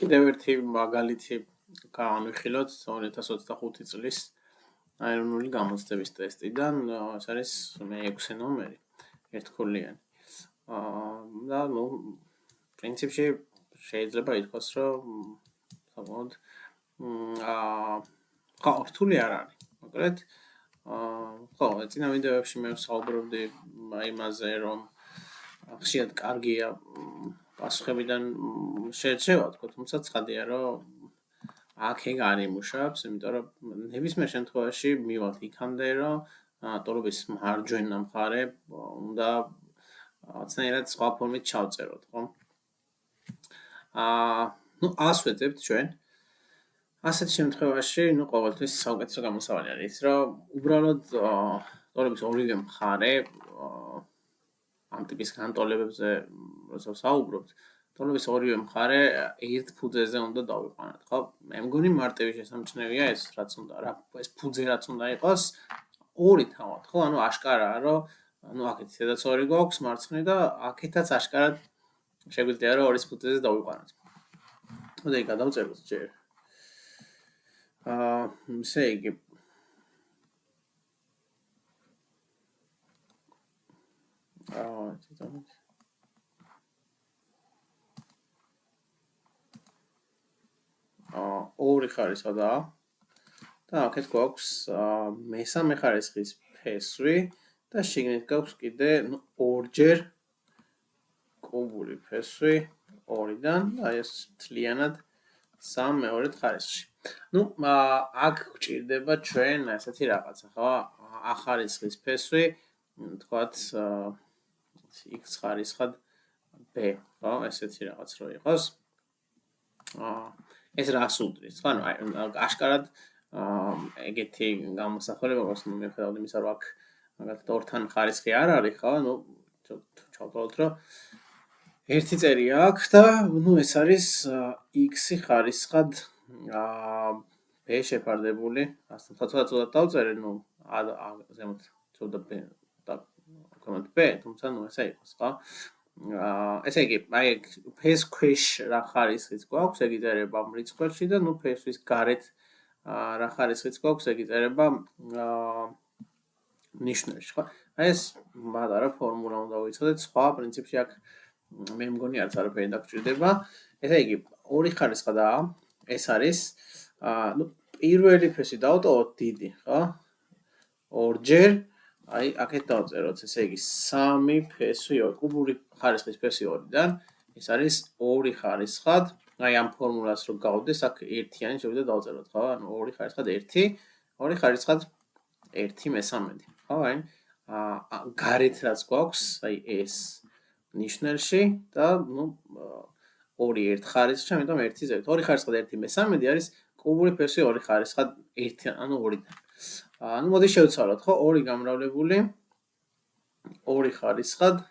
კიდევ ერთი მაგალითი გავანვიხილოთ 2025 წლის აერონული გამოცდების ტესტიდან, ეს არის მე-6 ნომერი, ერთქულიანი. და პრინციპში შეიძლება ითქვას, რომ საკმაოდ ხო, რთული არ არის. მოკლედ, ხო, წინა ვიდეოებში მე ვსაუბრობდი იმაზე, რომ ხშირად კარგია პასუხებიდან შეეჩევა, თუმცა ცხადია, რომ აქ არ იმუშავებს, იმიტომ რომ ნებისმიერ შემთხვევაში მივალთ იქამდე, რომ ტოლობის მარჯვენა მხარე უნდა ცნაირად სხვა ფორმით ჩავწეროთ, ხო? ას ვეძებთ ჩვენ. ასეთ შემთხვევაში, ყოველთვის საუკეთესო გამოსავალი არის, რომ უბრალოდ ტოლობის ორივე მხარე ამ ტიპის განტოლებებზე, როცა ვსაუბრობთ, ტოლობის ორივე მხარე ერთ ფუძეზე უნდა დავიყვანოთ, ხო? მე მგონი მარტივი შესამჩნევია ეს, რაც უნდა, ეს ფუძე რაც უნდა იყოს, ორი თავად, ხო? ანუ აშკარაა, რომ აქეთ სადაც ორი გვაქვს მარცხნივ და აქეთაც აშკარად შეგვიძლია რომ ორის ფუძეზე დავიყვანოთ. მოდი გადავწეროთ ჯერ. ესე იგი ორი ხარისხა და აქეთ გვაქვს მესამე ხარისხის ფესვი და შიგნით გვაქვს კიდე ორჯერ კუბური ფესვი 2-დან და ეს მთლიანად 3/2 ხარისხში. აქ გვჭირდება ჩვენ ესეთი რაღაცა, ხო? ახარისხის ფესვი, თქვათ x ხარისხად b, ხო? ესეთი რაღაც რო იყოს. ეს რას უდრის, ხო? ანუ აშკარად ეგეთი გამოსახულება გვაქვს, მიუხედავად იმისა, რომ აქ მაგალითად ორთან ხარისხი არ არის, ხო? ჩავთვალოთ, რომ ერთი წერი აქვს და ეს არის x ხარისხად b შეფარდებული. ასე ცოტა დავწერე, ზემოთ ცოტა b და კომენტ b, თუმცა ესე იყოს, ხო? ესე იგი, აი ფეს ქვეშ რა ხარისხიც გვაქვს, ეგ იწერება მრიცხვებში და ფესვის გარეთ რა ხარისხიც გვაქვს, ეგ იწერება ნიშნულში, ხო? ეს პატარა ფორმულა უნდა ვიცოდეთ, სხვა პრინციპში აქ მე მგონი არც არაფერი დაგჭირდება. ესე იგი, ორი ხარისხა და ეს არის პირველი ფესი დავტოვოთ დიდი, ხო? ორჯერ აი აქეთ დავწეროთ, ესე იგი 3 ფესვი, კუბური ხარისხის ფესი 2-დან, ეს არის 2 ხარისხად, აი ამ ფორმულას რო გავდეს, აქ ერთიანი შევიდა დავწეროთ, ხო? ანუ 2 ხარისხად 1, 2 ხარისხად 1/3, ხო? აი გარეთ რაც გვაქვს, აი ეს ნიშნულში და 2 ერთ ხარისხში, ამიტომ 1 ზევით. 2 ხარისხად 1/3 არის კუბური ფესი 2 ხარისხად 1, ანუ 2-დან. მოდი შევცვალოთ, ხო? 2 გამრავლებული 2 ხარისხად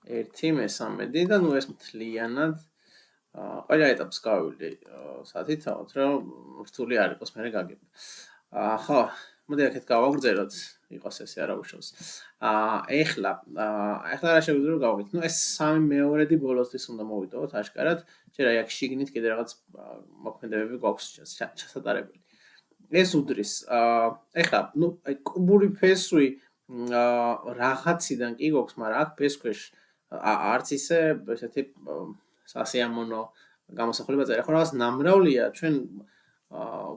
1/3 და ეს მთლიანად ყველა ეტაპს გავივლიდი სათითაოდ, რომ რთული არ იყოს მერე გაგება. ხო, მოდი აქეთ გავაგრძელოთ, იყოს ესე არა უშავს. ეხლა რა შეგვიძლია რომ გავაკეთოთ? ეს 3/2 ბოლოსთვის უნდა მოვიტოვოთ აშკარად, ჯერ აი აქ შიგნით კიდე რაღაც მოქმედებები გვაქვს ჩასატარებელი. ეს უდრის. ეხლა, აი კუბური ფესვი რაღაციდან კი გვაქვს, მაგრამ აქ ფეს ქვეშ არც ისე ესეთი სასიამოვნო გამოსახულება წერია, ხო, რაღაც ნამრავლია, ჩვენ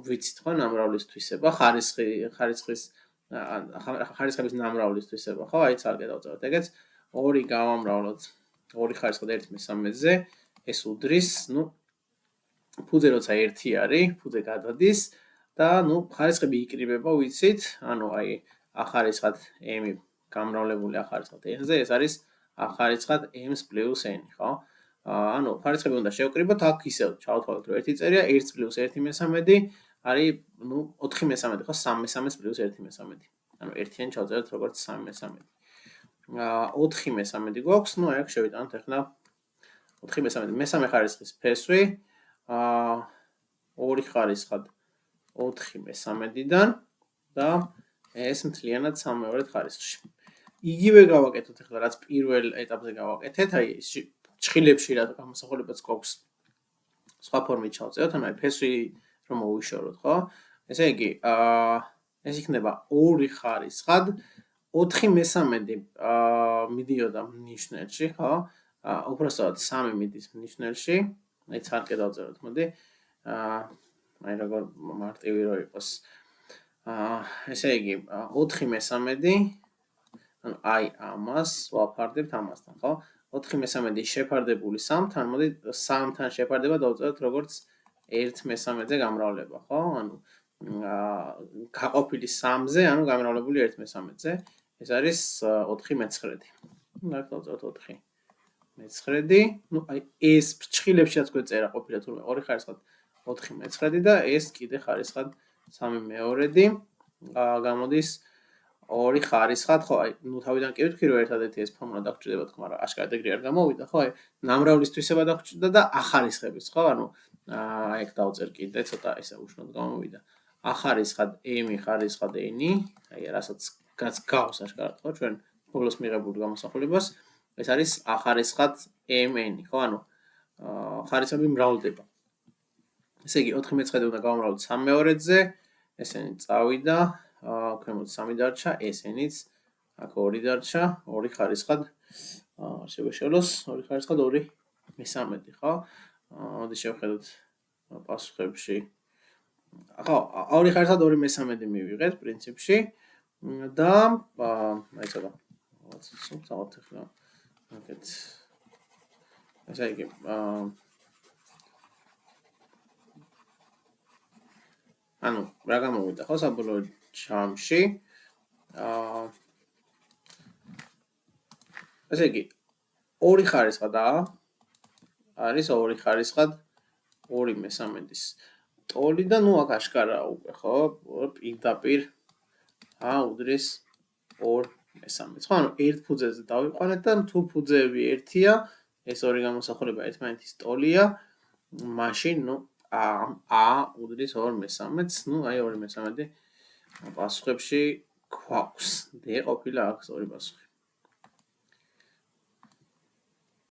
ვიცით, ხო, ნამრავლის თვისება, ხარისხების ნამრავლის თვისება, ხო, აი ცალკე დავწეროთ. ეგეც 2 გავამრავლოთ 2 ხარისხად 1/3-ზე, ეს უდრის, ფუძე როცა 1 არის, ფუძე გადადის და ხარისხები იკრიბება, ვიცით, ანუ აი ახარისხად m გამრავლებული ახარისხად n-ზე, ეს არის ახარისხად m + n, ხო? ანუ ხარისხები უნდა შევკრიბოთ, აქ ისევ ჩავთვალოთ, რომ ერთი წერია 1 + 1/3 არის 4/3, ხო? 3/3 + 1/3. ანუ ერთიანი ჩავწეროთ როგორც 3/3. 4/3 გვაქვს, აი აქ შევიტანოთ ახლა 4/3 მესამე ხარისხის ფესვი, 2 ხარისხად 4/3-დან და ეს მთლიანად 3/2 ხარისხში. იგივე გავაკეთოთ ახლა რაც პირველ ეტაპზე გავაკეთეთ, აი ჩხილებში რა გამოსახულებაც გვაქვს სხვა ფორმით ჩავწეროთ, ანუ აი ფესვი რომ მოვიშოროთ, ხო? ესე იგი, ეს იქნება 2 ხარისხად 4/3 მიდიოდა ნიშნელში, ხო? უпростоად 3 მიდის ნიშნელში. აი ცალკე დავწეროთ, მოდი. აი როგორ მარტივი რო იყოს. ესე იგი, 4/3 ანუ აი ამას ვაფარდებთ ამასთან, ხო? 4/3 შეფარდებული 3-თან, მოდი 3-თან შეფარდება დავწეროთ როგორც 1/3-ზე გამრავლება, ხო? ანუ გაყოფილი 3-ზე, ანუ გამრავლებული 1/3-ზე. ეს არის 4/9. ნახეთ დავწეროთ 4/9. ნუ აი ეს ფრჩხილებშიც გვეწერა ყოფილა თურმე 2 ხარისხად 4/9 და ეს კიდე ხარისხად 3/2. გამოდის 2 ხარისხად, ხო, აი, ნუ თავიდან კი ვთქვი რომ ერთადერთი ეს ფორმულა დაგჭირდება თქო, მაგრამ აშკარად ეგრე არ გამოვიდა, ხო, აი, ნამრავლისთვისება დაგჭირდა და ახარისხების, ხო, ანუ ეგ დავწერ კიდე ცოტა ესე უშნოდ გამოვიდა. ახარისხად m ხარისხად n, აი, რასაც გავს აშკარად, ხო, ჩვენ ბოლოს მიღებული გამოსახულებას, ეს არის ახარისხად mn, ხო, ანუ ხარისხები მრავლდება. ესე იგი 4/9 უნდა გავამრავლოთ 3/2-ზე, ესენი წავიდა, ქვემოთ 3 დარჩა, ესენიც აქ 2 დარჩა, 2 ხარისხად შევეშალოს 2 ხარისხად 2/3, ხო? მოდი შევხედოთ პასუხებში. ხო, 2 ხარისხად 2/3 მივიღეთ პრინციპში და აი ცოტა ვაცხოვთ ახლა. აქეთ ესე იგი ანუ რა გამოვიდა ხო საბოლოო ჯამში ესე იგი 2 ხარისხადა არის 2 ხარისხად 2/3-ის ტოლი და ნუ აქ აშკარაა უკვე ხო პირდაპირ უდრის 2/3-ს ხო ანუ ერთ ფუძეზე დავიყვანეთ და თუ ფუძეები ერთია ეს ორი გამოსახულება ერთმანეთის ტოლია მაშინ ნუ უდრის 2/3-ს ნუ აი 2/3 პასუხებში გვაქვს. დე ყოფილა აქ ორი პასუხი.